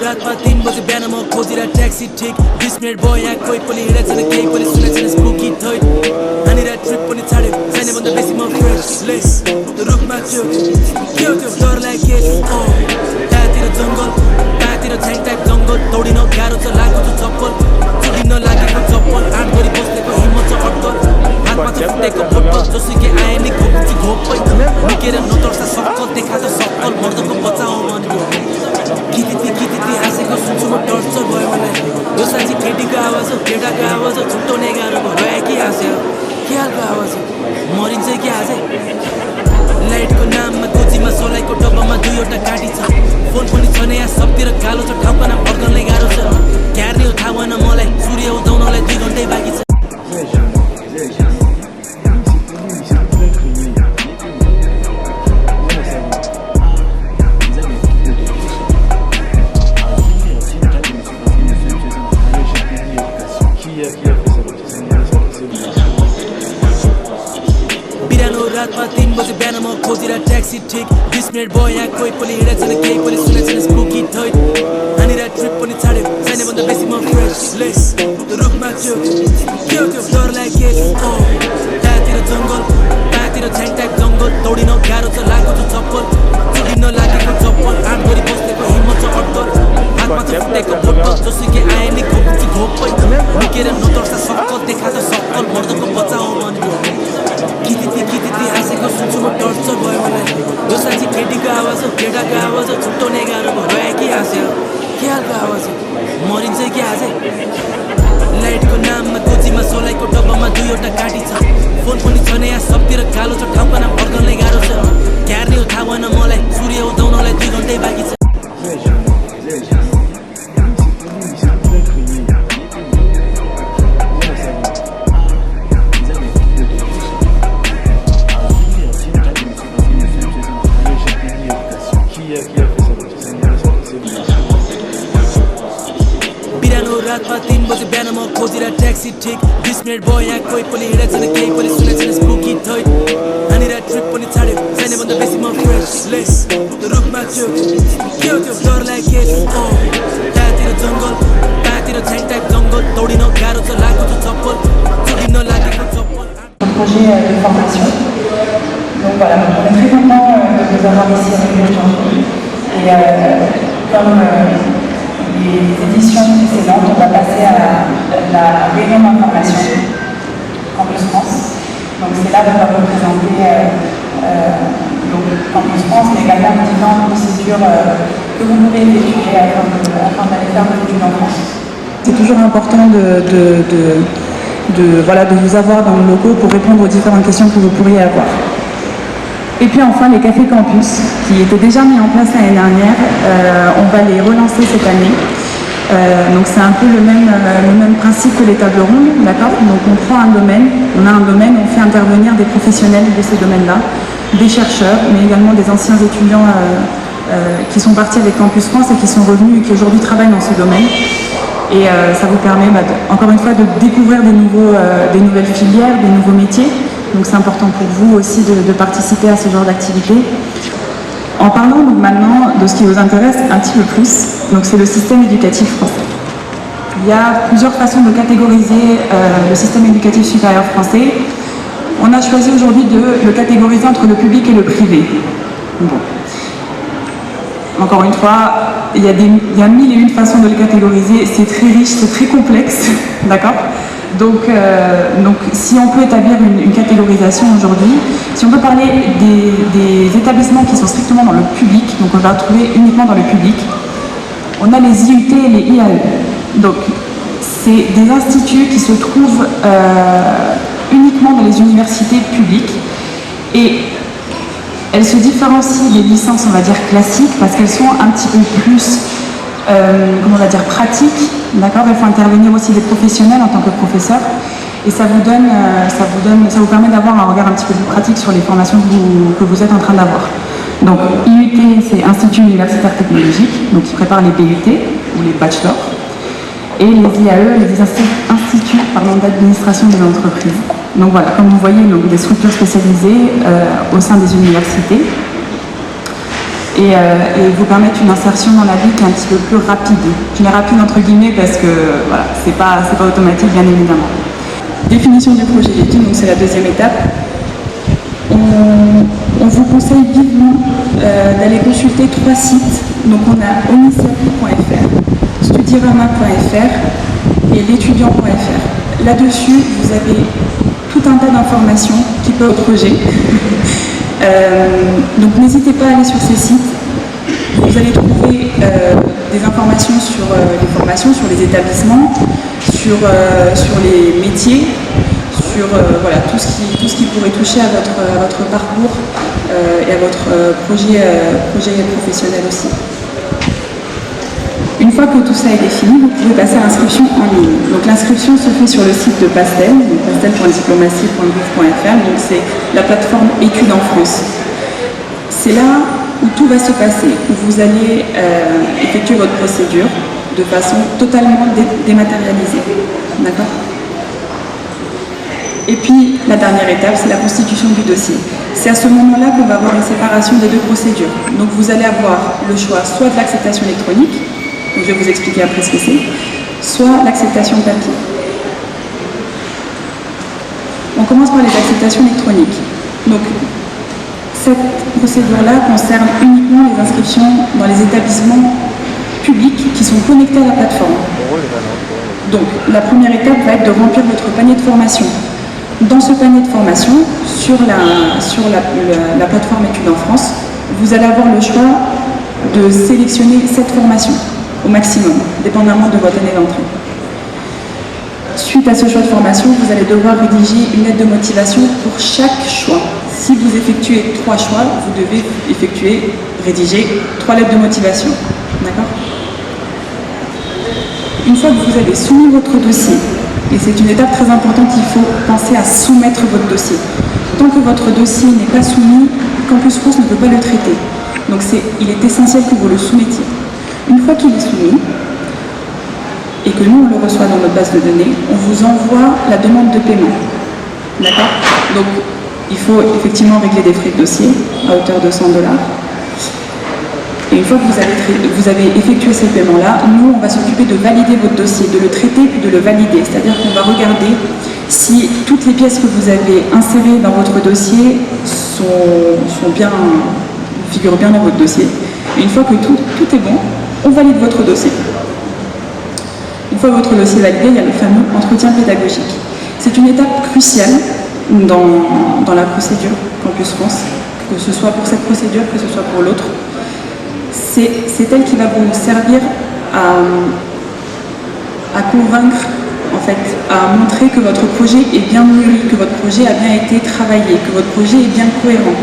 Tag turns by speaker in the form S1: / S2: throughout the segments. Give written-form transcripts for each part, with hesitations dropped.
S1: रातमा 3 बजे बिहान म खोजिरा ट्याक्सी ठिक 20 मिनट भयो यहाँ कोही पनि हिँडेको छैन केही पनि सुनेको छैन स्पुकी थोइ हानेर ट्रिप पनि छाड्यो छैन भन्दा बेसी म फ्रेसलेस रुखमा छु के हो त्यो डर लाग्यो त्यहाँतिर जङ्गल त्यहाँतिर छ्याङ टाइप जङ्गल दौडिन गाह्रो छ लागेको छ चप्पल चुडिन लागेको चप्पल आँट गरी बस्नेको हिम्मत छ अड्कल हातमा छ फुटेको बोतल जोसुकै आए नि घोप्छु घोप्पै निकेर नतर्सा सक्कल देखा त सक्कल मर्दको बच्चा हो भने किति हाँसेको सुन्छु म टर्चर भयो मलाई यो साँच्ची केटीको आवाज हो केटाको आवाज हो छुट्याउने गाह्रो भयो कि हाँस्यो के खालको आवाज हो मरिन्छ कि आजै लाइटको नाममा गोजीमा सोलाइको डब्बामा 2वटा काटी छ फोन पनि छैन यहाँ सबतिर कालो छ ठाउँको नाम फर्कनलाई गाह्रो छ क्यार्ने हो थाहा भएन मलाई सूर्य उदाउनलाई 2 घन्टै बाँकी छ रातमा 3 बजे बिहान म खोजिरा ट्याक्सी ठिक 20 मिनट भयो यहाँ कोही पनि हिँडेको छैन केही पनि सुनेको छैन स्पुकी थोइ हानेर ट्रिप पनि छाड्यो छैन भन्दा बेसी म फ्रेसलेस रुखमा छु के हो त्यो डर लाग्यो त्यहाँतिर जङ्गल त्यहाँतिर छ्याङ टाइप जङ्गल दौडिन गाह्रो छ लागेको छ चप्पल चुडिन लागेको चप्पल आँट गरी बस्नेको हिम्मत छ अड्कल हातमा छ फुटेको बोतल जोसुकै आए नि घोप्छु घोप्पै निकेर नतर्सा सक्कल देखा त सक्कल मर्दको बच्चा हो भने किति हाँसेको सुन्छु म टर्चर भयो मलाई यो साँच्ची केटीको आवाज हो केटाको आवाज हो छुट्याउने गाह्रो भयो कि हाँस्यो के खालको आवाज हो मरिन्छ कि आजै लाइटको नाममा गोजीमा सोलाइको डब्बामा 2वटा काटी छ फोन पनि छैन यहाँ सबतिर कालो छ ठाउँको नाम फर्कनलाई गाह्रो छ क्यार्ने हो थाहा भएन मलाई सूर्य उदाउनलाई 2 घन्टै बाँकी छ रातमा 3 बजे बिहान म खोजिरा ट्याक्सी ठिक 20 मिनट भयो यहाँ कोही पनि हिँडेको छैन केही पनि सुनेको छैन स्पुकी थोइ हानेर ट्रिप पनि छाड्यो छैन भन्दा बेसी म फ्रेसलेस रुखमा छु के हो त्यो डर लाग्यो त्यहाँतिर जङ्गल त्यहाँतिर छ्याङ टाइप जङ्गल दौडिन गाह्रो छ लागेको छ चप्पल चुडिन लागेको चप्पल
S2: projet de formation. Donc voilà, on est très content de vous avoir ici avec nous aujourd'hui. Et comme les éditions précédentes, on va passer à la réunion d'information Campus France. Donc c'est là qu'on va vous présenter Campus France, mais également différentes procédures que vous pouvez effectuer afin d'aller faire vos études en France. C'est toujours important de vous avoir dans le logo pour répondre aux différentes questions que vous pourriez avoir. Et puis enfin les cafés campus qui étaient déjà mis en place l'année dernière, on va les relancer cette année. Donc c'est un peu le même principe que les tables rondes, d'accord. Donc on prend un domaine, on a un domaine, on fait intervenir des professionnels de ces domaines-là, des chercheurs, mais également des anciens étudiants qui sont partis avec Campus France et qui sont revenus et qui aujourd'hui travaillent dans ce domaine. Et ça vous permet encore une fois de découvrir des nouvelles filières, des nouveaux métiers. Donc c'est important pour vous aussi de participer à ce genre d'activité. En parlant donc maintenant de ce qui vous intéresse un petit peu plus, donc c'est le système éducatif français. Il y a plusieurs façons de catégoriser le système éducatif supérieur français. On a choisi aujourd'hui de le catégoriser entre le public et le privé. Bon. Encore une fois, il y a 1001 façons de le catégoriser, c'est très riche, c'est très complexe, d'accord. Donc si on peut établir une catégorisation aujourd'hui, si on peut parler des établissements qui sont strictement dans le public, donc on va trouver uniquement dans le public, on a les IUT et les IAE. Donc c'est des instituts qui se trouvent uniquement dans les universités publiques et elles se différencient des licences, on va dire, classiques parce qu'elles sont un petit peu plus, pratiques, d'accord. Il faut intervenir aussi des professionnels en tant que professeurs et ça vous permet d'avoir un regard un petit peu plus pratique sur les formations que vous êtes en train d'avoir. Donc IUT, c'est Institut universitaire technologique, donc qui prépare les BUT ou les bachelors, et les IAE, les instituts d'administration des entreprises. Donc voilà, comme vous voyez, donc, des structures spécialisées au sein des universités et vous permettent une insertion dans la vie qui est un petit peu plus rapide. Je mets rapide entre guillemets parce que voilà, c'est pas automatique bien évidemment. Définition du projet d'études, donc c'est la deuxième étape. On vous conseille vivement d'aller consulter 3 sites. Donc on a oniciapi.fr, studirama.fr et l'étudiant.fr. Là-dessus, vous avez tout un tas d'informations qui peuvent au projet. Donc n'hésitez pas à aller sur ces sites. Vous allez trouver des informations sur les formations, sur les établissements, sur les métiers, sur voilà, tout ce qui pourrait toucher à votre parcours et à votre projet professionnel aussi. Une fois que tout ça est défini, vous pouvez passer à l'inscription en ligne. Donc l'inscription se fait sur le site de Pastel, donc pastel.diplomatie.gouv.fr, donc c'est la plateforme Études en France. C'est là où tout va se passer, où vous allez effectuer votre procédure de façon totalement dématérialisée. D'accord ? Et puis, la dernière étape, c'est la constitution du dossier. C'est à ce moment-là qu'on va avoir une séparation des deux procédures. Donc, vous allez avoir le choix soit de l'acceptation électronique, donc je vais vous expliquer après ce que c'est, soit l'acceptation papier. On commence par les acceptations électroniques. Donc, cette procédure-là concerne uniquement les inscriptions dans les établissements publics qui sont connectés à la plateforme. Donc, la première étape va être de remplir votre panier de formation. Dans ce panier de formation, sur la plateforme Études en France, vous allez avoir le choix de sélectionner 7 formations au maximum, dépendamment de votre année d'entrée. Suite à ce choix de formation, vous allez devoir rédiger une lettre de motivation pour chaque choix. Si vous effectuez 3 choix, vous devez rédiger 3 lettres de motivation. D'accord ? Une fois que vous avez soumis votre dossier, et c'est une étape très importante, il faut penser à soumettre votre dossier. Tant que votre dossier n'est pas soumis, Campus France ne peut pas le traiter. Donc il est essentiel que vous le soumettiez. Une fois qu'il est soumis, et que nous on le reçoit dans notre base de données, on vous envoie la demande de paiement. D'accord ? Donc il faut effectivement régler des frais de dossier à hauteur de 100 $. Et une fois que vous avez effectué ces paiements-là, nous, on va s'occuper de valider votre dossier, de le traiter puis de le valider. C'est-à-dire qu'on va regarder si toutes les pièces que vous avez insérées dans votre dossier figurent bien dans votre dossier. Et une fois que tout est bon, on valide votre dossier. Une fois votre dossier validé, il y a le fameux entretien pédagogique. C'est une étape cruciale dans la procédure Campus France, que ce soit pour cette procédure, que ce soit pour l'autre. C'est elle qui va vous servir à convaincre, en fait, à montrer que votre projet est bien mûri, que votre projet a bien été travaillé, que votre projet est bien cohérent.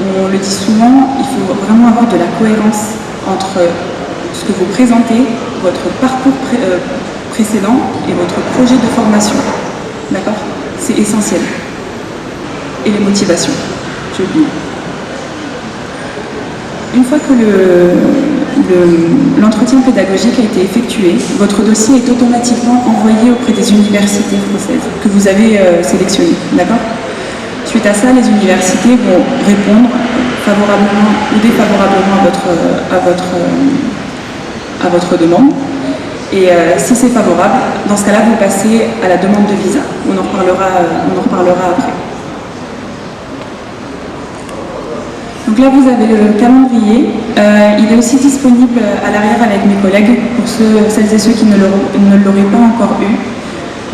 S2: On le dit souvent, il faut vraiment avoir de la cohérence entre ce que vous présentez, votre parcours précédent et votre projet de formation. D'accord ? C'est essentiel. Et les motivations, j'ai oublié. Une fois que l'entretien pédagogique a été effectué, votre dossier est automatiquement envoyé auprès des universités françaises que vous avez sélectionnées. D'accord ? Suite à ça, les universités vont répondre favorablement ou défavorablement à votre demande. Et si c'est favorable, dans ce cas-là, vous passez à la demande de visa. On en reparlera après. Donc là, vous avez le calendrier. Il est aussi disponible à l'arrière avec mes collègues pour celles et ceux qui ne l'auraient pas encore eu.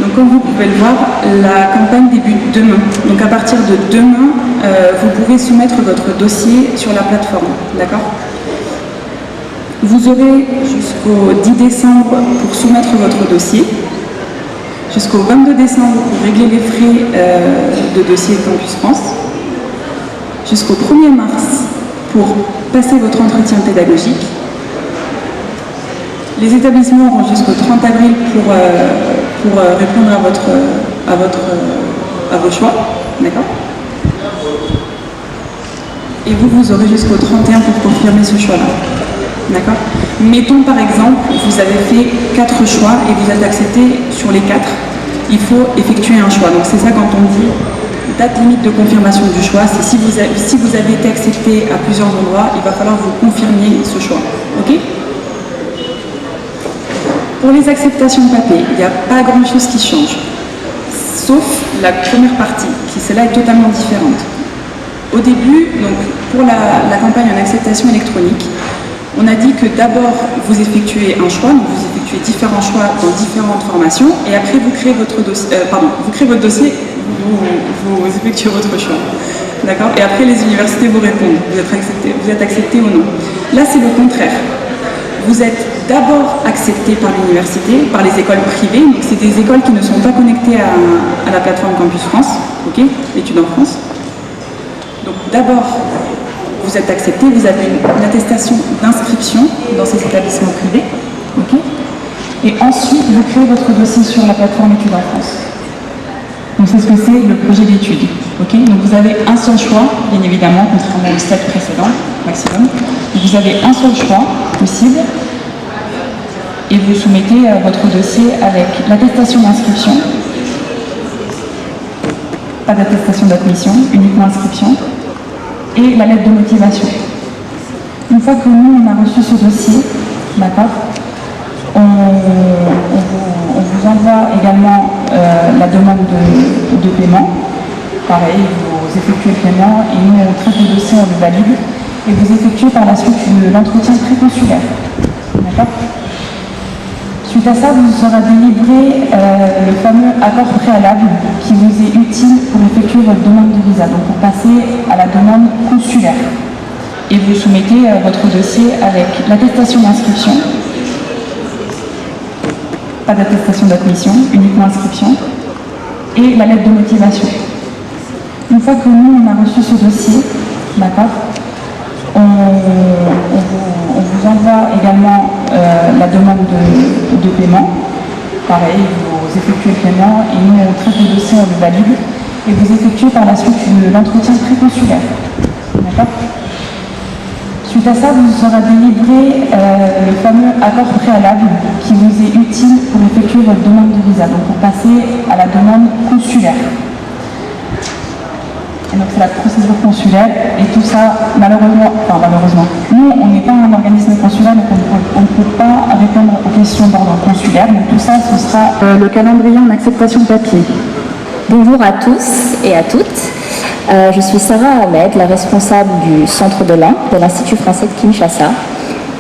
S2: Donc comme vous pouvez le voir, la campagne débute demain. Donc à partir de demain, vous pouvez soumettre votre dossier sur la plateforme. D'accord ? Vous aurez jusqu'au 10 décembre pour soumettre votre dossier, jusqu'au 22 décembre pour régler les frais de dossier Campus France, jusqu'au 1er mars pour passer votre entretien pédagogique. Les établissements auront jusqu'au 30 avril pour répondre à vos choix. D'accord ? et vous aurez jusqu'au 31 pour confirmer ce choix-là. D'accord? Mettons par exemple, vous avez fait 4 choix et vous êtes accepté sur les 4. Il faut effectuer un choix. Donc c'est ça quand on dit date limite de confirmation du choix, c'est si vous avez été accepté à plusieurs endroits, il va falloir vous confirmer ce choix. Ok? Pour les acceptations papier, il n'y a pas grand-chose qui change, sauf la première partie, qui celle-là est totalement différente. Au début, donc, pour la campagne en acceptation électronique, on a dit que d'abord vous effectuez un choix, donc vous effectuez différents choix dans différentes formations, et après vous créez votre dossier, vous effectuez votre choix. D'accord? Et après les universités vous répondent, vous êtes accepté ou non. Là c'est le contraire. Vous êtes d'abord accepté par l'université, par les écoles privées, donc c'est des écoles qui ne sont pas connectées à la plateforme Campus France, ok, études en France. Donc d'abord, vous êtes accepté, vous avez une attestation d'inscription dans ces établissements privés, ok, et ensuite vous créez votre dossier sur la plateforme études en France. Donc c'est ce que c'est le projet d'études, ok. Donc vous avez un seul choix, bien évidemment, contrairement au stade précédent, maximum. Donc vous avez un seul choix possible et vous soumettez votre dossier avec l'attestation d'inscription, pas d'attestation d'admission, uniquement inscription, et la lettre de motivation. Une fois que nous, on a reçu ce dossier, d'accord, on vous envoie également la demande de paiement. Pareil, vous effectuez le paiement et nous, on traite le dossier, on le valide, et vous effectuez par la suite l'entretien préconsulaire. D'accord? Suite à ça, vous sera délivré le fameux accord préalable qui vous est utile pour effectuer votre demande de visa, donc pour passer à la demande consulaire. Et vous soumettez votre dossier avec l'attestation d'inscription, pas d'attestation d'admission, uniquement inscription, et la lettre de motivation. Une fois que nous, on a reçu ce dossier, d'accord, on vous envoie également la demande de paiement. Pareil, vous effectuez le paiement et nous, on traite le dossier, on le valide, et vous effectuez par la suite l'entretien préconsulaire. D'accord? Suite à ça, vous sera délivré le fameux accord préalable qui vous est utile pour effectuer votre demande de visa, donc pour passer à la demande consulaire. Et donc c'est la procédure consulaire et tout ça, malheureusement, nous on n'est pas un organisme consulaire, donc on ne peut pas répondre aux questions d'ordre consulaire, donc tout ça ce sera le calendrier en acceptation papier.
S3: Bonjour à tous et à toutes. Je suis Sarah Ahmed, la responsable du Centre de langue de l'Institut français de Kinshasa,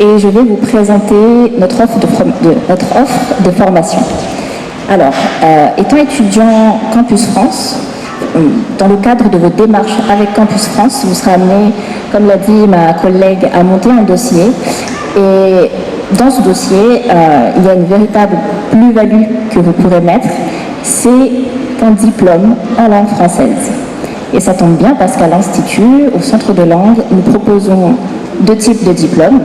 S3: et je vais vous présenter notre offre de formation. Alors, étant étudiant Campus France, dans le cadre de vos démarches avec Campus France, vous serez amené, comme l'a dit ma collègue, à monter un dossier. Et dans ce dossier, il y a une véritable plus-value que vous pourrez mettre, c'est un diplôme en langue française. Et ça tombe bien parce qu'à l'Institut, au Centre de langue, nous proposons 2 types de diplômes,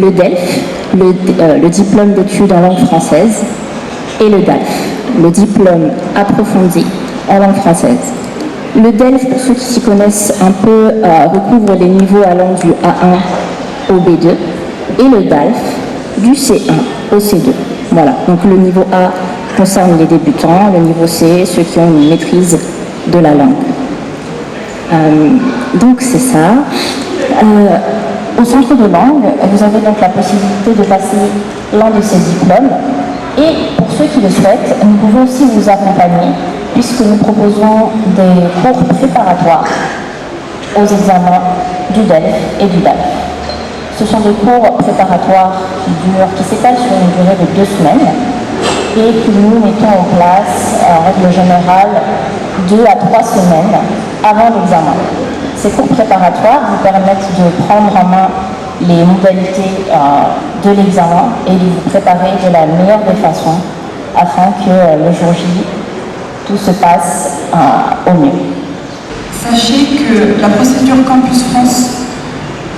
S3: le DELF, le diplôme d'études en langue française, et le DALF, le diplôme approfondi en langue française. Le DELF, pour ceux qui s'y connaissent un peu, recouvre les niveaux allant du A1 au B2, et le DALF du C1 au C2. Voilà, donc le niveau A concerne les débutants, le niveau C, ceux qui ont une maîtrise de la langue. Donc c'est ça. Au centre de langue, vous avez donc la possibilité de passer l'un de ces diplômes. Et pour ceux qui le souhaitent, nous pouvons aussi vous accompagner puisque nous proposons des cours préparatoires aux examens du DELF et du DALF. Ce sont des cours préparatoires qui s'étalent sur une durée de 2 semaines et que nous mettons en place, en règle générale, 2 à 3 semaines avant l'examen. Ces cours préparatoires vous permettent de prendre en main les modalités de l'examen et de vous préparer de la meilleure des façons afin que le jour J, tout se passe au mieux.
S2: Sachez que la procédure Campus France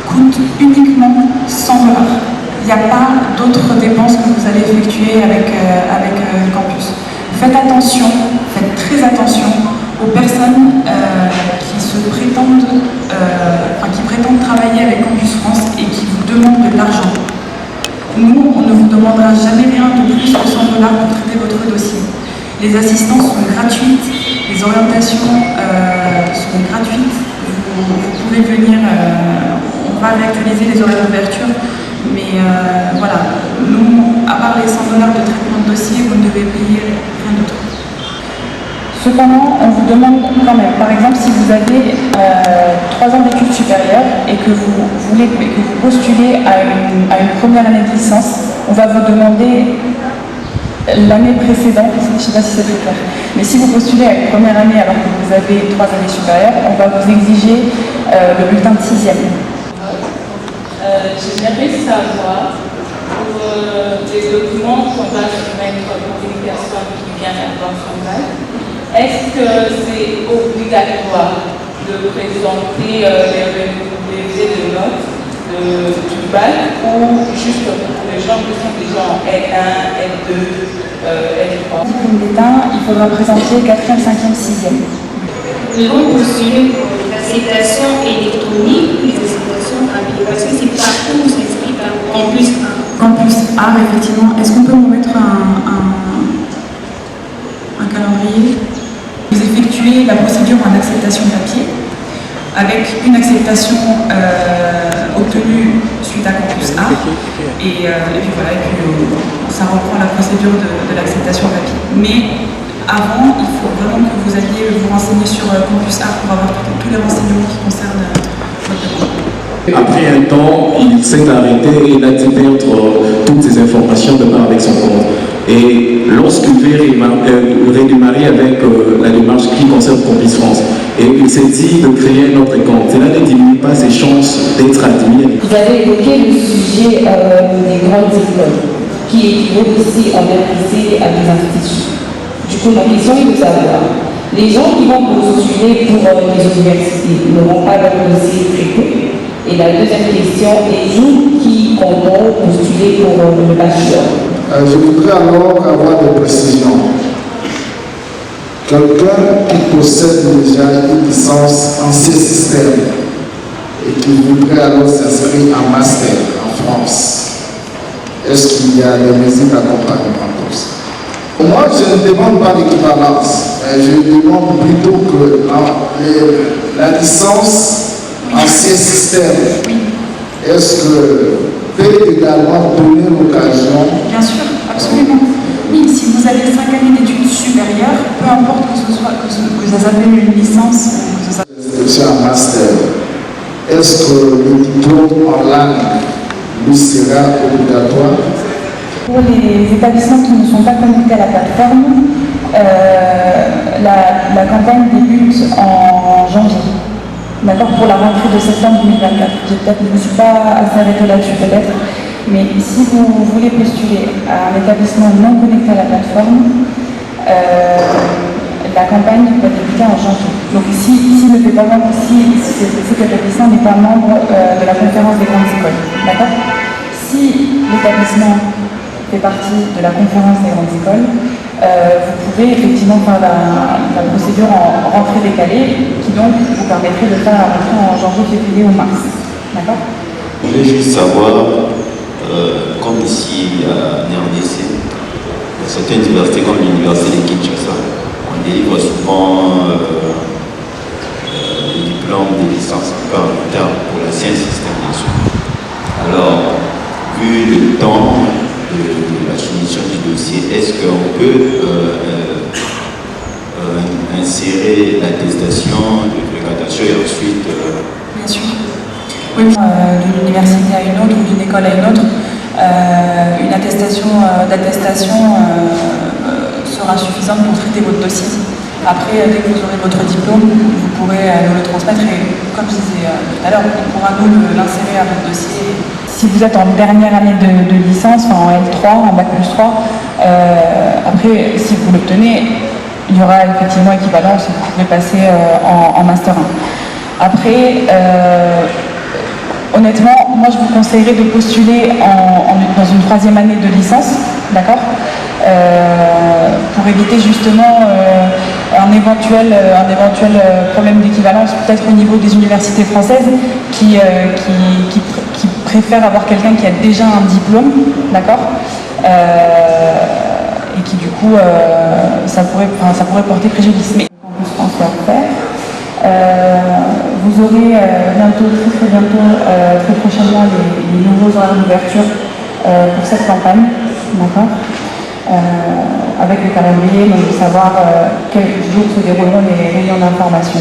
S2: coûte uniquement 100 $. Il n'y a pas d'autres dépenses que vous allez effectuer avec Campus. Faites attention, faites très attention aux personnes qui qui prétendent travailler avec Campus France et qui vous demandent de l'argent. Nous, on ne vous demandera jamais rien de plus que 100 $ pour traiter votre dossier. Les assistances sont gratuites, les orientations sont gratuites. Vous pouvez venir, on va réactualiser les horaires d'ouverture, mais voilà, nous, à part les 100 $ de traitement de dossier, vous ne devez payer rien d'autre. Cependant, on vous demande quand même, par exemple, si vous avez 3 ans d'études supérieures et que vous postulez à une première année de licence, on va vous demander l'année précédente, je ne sais pas si c'est clair, mais si vous postulez à une première année alors que vous avez 3 années supérieures, on va vous exiger le bulletin de 6e.
S4: J'aimerais savoir, pour les documents qu'on va soumettre pour une personne qui vient d'avoir son bac, est-ce que c'est obligatoire de présenter les relevés de notes du bac ou juste pour les gens qui sont déjà en L1, L2, L3?
S2: Diplôme d'État, il faudra présenter 4e, 5e, 6e.
S5: Nous allons postuler pour l'acceptation électronique ou l'acceptation rapide, parce que c'est partout où s'inscrit par Campus A.
S2: Campus A, effectivement. Est-ce qu'on peut vous mettre un calendrier? Vous effectuez la procédure en acceptation papier avec une acceptation obtenue suite à Campus A et puis voilà, ça reprend la procédure de l'acceptation papier. Mais avant, il faut vraiment que vous alliez vous renseigner sur Campus A pour avoir tous les renseignements qui concernent votre demande.
S6: Après un temps, il s'est arrêté et il a dû perdre toutes ces informations de part avec son compte. Et lorsqu'il veut redémarrer avec la démarche qui concerne Campus France, et il s'est dit de créer un autre compte, cela ne diminue pas ses chances d'être admis.
S3: Vous avez évoqué le sujet des grandes écoles, qui équivaut aussi en réalité à des instituts. Du coup, ma question est de savoir, les gens qui vont postuler pour les universités n'auront pas leur dossier traité. Et la deuxième question est nous qui comptons postuler pour le bachelor.
S7: Je voudrais alors avoir des précisions. Quelqu'un qui possède déjà une licence en ces systèmes et qui voudrait alors s'inscrire en master en France, est-ce qu'il y a des mesures d'accompagnement pour ça? Moi, je ne demande pas d'équivalence, je demande plutôt que la licence ancien système, est-ce que peut également donner l'occasion?
S2: Bien sûr, absolument. Oui, si vous avez 5 années d'études supérieures, peu importe que ce soit que vous avez une licence ou que ce soit
S7: un master, est-ce que le diplôme en langue lui sera obligatoire?
S2: Pour les établissements qui ne sont pas connectés à la plateforme, la campagne débute en janvier. D'accord, pour la rentrée de septembre 2024. Je ne me suis pas assez arrêtée là-dessus peut-être, mais si vous voulez postuler à un établissement non connecté à la plateforme, la campagne va débuter en janvier. Donc si cet établissement n'est pas membre de la conférence des grandes écoles, d'accord? Si l'établissement fait partie de la conférence des grandes écoles, vous pouvez effectivement faire la procédure en rentrée décalée qui donc vous permettrait de faire la rentrée en janvier, février ou mars. D'accord?
S8: Je voulais juste savoir, comme ici à RDC, dans certaines universités comme l'université de Kinshasa, on délivre souvent le diplôme de licence en termes pour l'ancien système bien sûr. Alors, vu le temps de la soumission du dossier, est-ce qu'on peut insérer l'attestation de fréquentation et ensuite...
S2: Bien sûr. Oui, d'une université à une autre ou d'une école à une autre, une attestation sera suffisante pour traiter votre dossier. Après, dès que vous aurez votre diplôme, vous pourrez nous le transmettre et, comme je disais tout à l'heure, on pourra nous l'insérer à votre dossier. Si vous êtes en dernière année de licence, en L3, en Bac+3, après, si vous l'obtenez, il y aura effectivement équivalence et vous pouvez passer en Master 1. Après, honnêtement, moi je vous conseillerais de postuler dans une 3e année de licence, d'accord, pour éviter justement un éventuel problème d'équivalence peut-être au niveau des universités françaises qui préfèrent avoir quelqu'un qui a déjà un diplôme, d'accord, et qui du coup ça pourrait porter préjudice. Mais on peut se faire. Vous aurez bientôt, très bientôt, très prochainement les nouveaux horaires d'ouverture pour cette campagne, d'accord, avec le calendrier, donc de savoir quels jours se dérouleront les réunions d'information.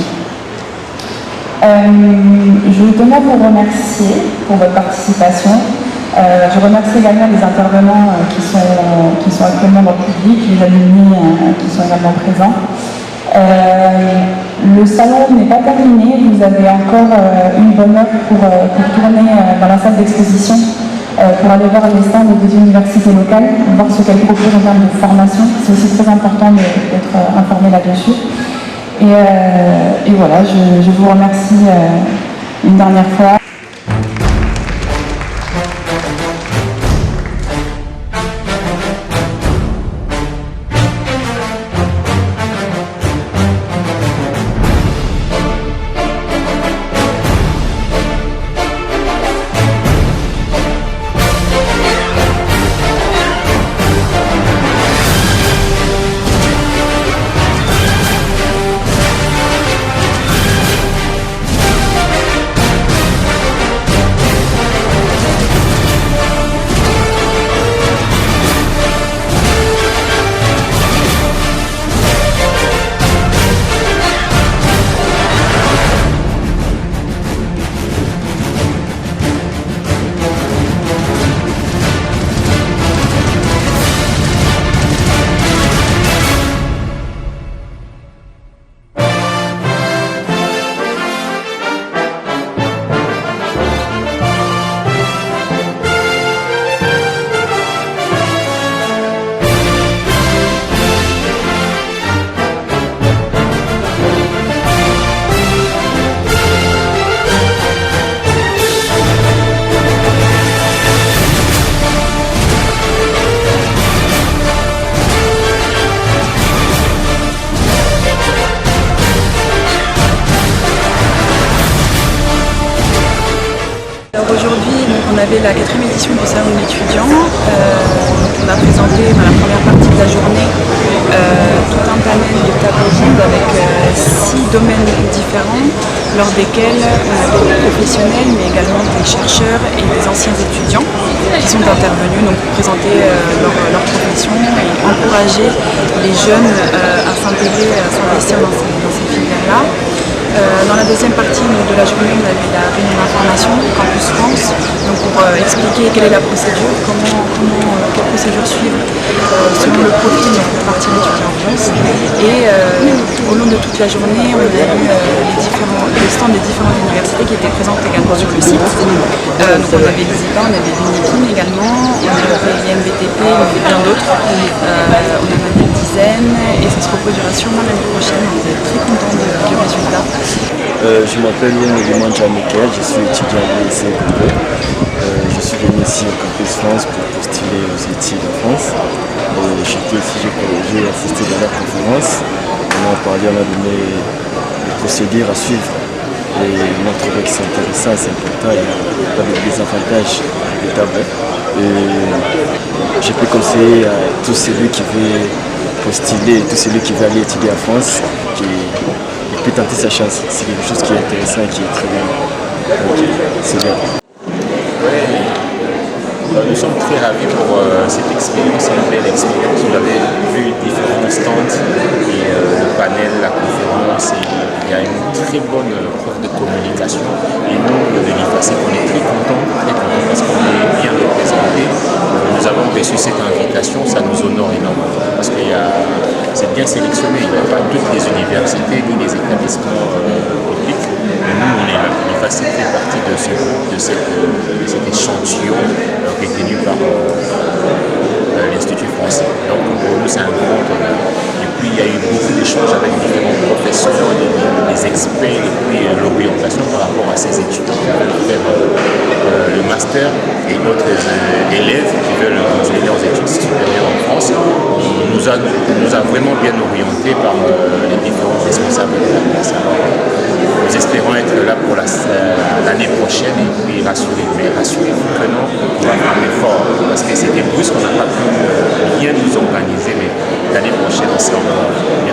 S2: Je tenais à vous remercier pour votre participation. Je remercie également les intervenants qui sont actuellement dans le public, les alumni qui sont également présents. Le salon n'est pas terminé, vous avez encore une bonne heure pour tourner dans la salle d'exposition, pour aller voir les stands des universités locales, voir ce qu'elles proposent en termes de formation. C'est aussi très important d'être informé là-dessus. Et voilà, je vous remercie une dernière fois.
S9: Aujourd'hui, on avait la 4e édition du Salon de l'étudiant. On a présenté dans la première partie de la journée tout un panel de tables rondes avec 6 domaines différents, lors desquels on avait des professionnels, mais également des chercheurs et des anciens étudiants qui sont intervenus donc, pour présenter leur profession et encourager les jeunes à s'intégrer, à s'investir dans ces filières-là. Dans la deuxième partie de la journée, on avait la réunion d'information Campus France, donc pour expliquer quelle est la procédure, quelle procédure suivre selon le profil pour partir étudier en France. Et au long de toute la journée, on a eu les stands des différentes universités qui étaient présentes également sur le site. Donc on avait l'ISIPA, on avait l'UNIKIN également, on avait l'IMBTP, on avait bien d'autres. On en a une dizaine et ça se reproduira sûrement l'année prochaine. On est très contents du résultat.
S10: Je m'appelle Oumoulima Djamikel, je suis étudiant à l'ICPP. Je suis venu ici au Campus France pour postuler aux études en France. J'ai assisté à la conférence. On a parlé, on a donné les procédures à suivre. Et on a trouvé que c'est intéressant, c'est important, il y a pas de désavantages établis. Et je peux conseiller à tout celui qui veut postuler, tout celui qui veut aller étudier en France, qui peut tenter sa chance. C'est quelque chose qui est intéressant et qui est très bien. Donc, c'est bien.
S11: Nous sommes très ravis pour cette expérience, c'est une belle expérience. Vous avez vu différents stands et le panel, la conférence. Il y a une très bonne preuve de communication. Et nous, de l'IFACEC, on est très contents parce qu'on est bien représentés. Nous avons reçu cette invitation, ça nous honore énormément parce que c'est bien sélectionné. Il n'y a pas toutes les universités ni les établissements publics. Mais nous, on est là. L'IFACEC fait partie de cet échantillon qui est tenu par l'Institut français. Donc pour nous, c'est un grand honneur. Et puis il y a eu beaucoup d'échanges avec différents professeurs, des experts, et puis l'orientation par rapport à ces étudiants qui vont faire le master et d'autres élèves qui veulent continuer leurs études supérieures en France, nous a vraiment bien orientés par les différents responsables de la classe. Alors, nous espérons être là pour l'année prochaine et puis rassurez-vous que non, on va faire un effort parce que c'était brusque, on n'a pas pu bien nous organiser, mais l'année prochaine on sera encore bien.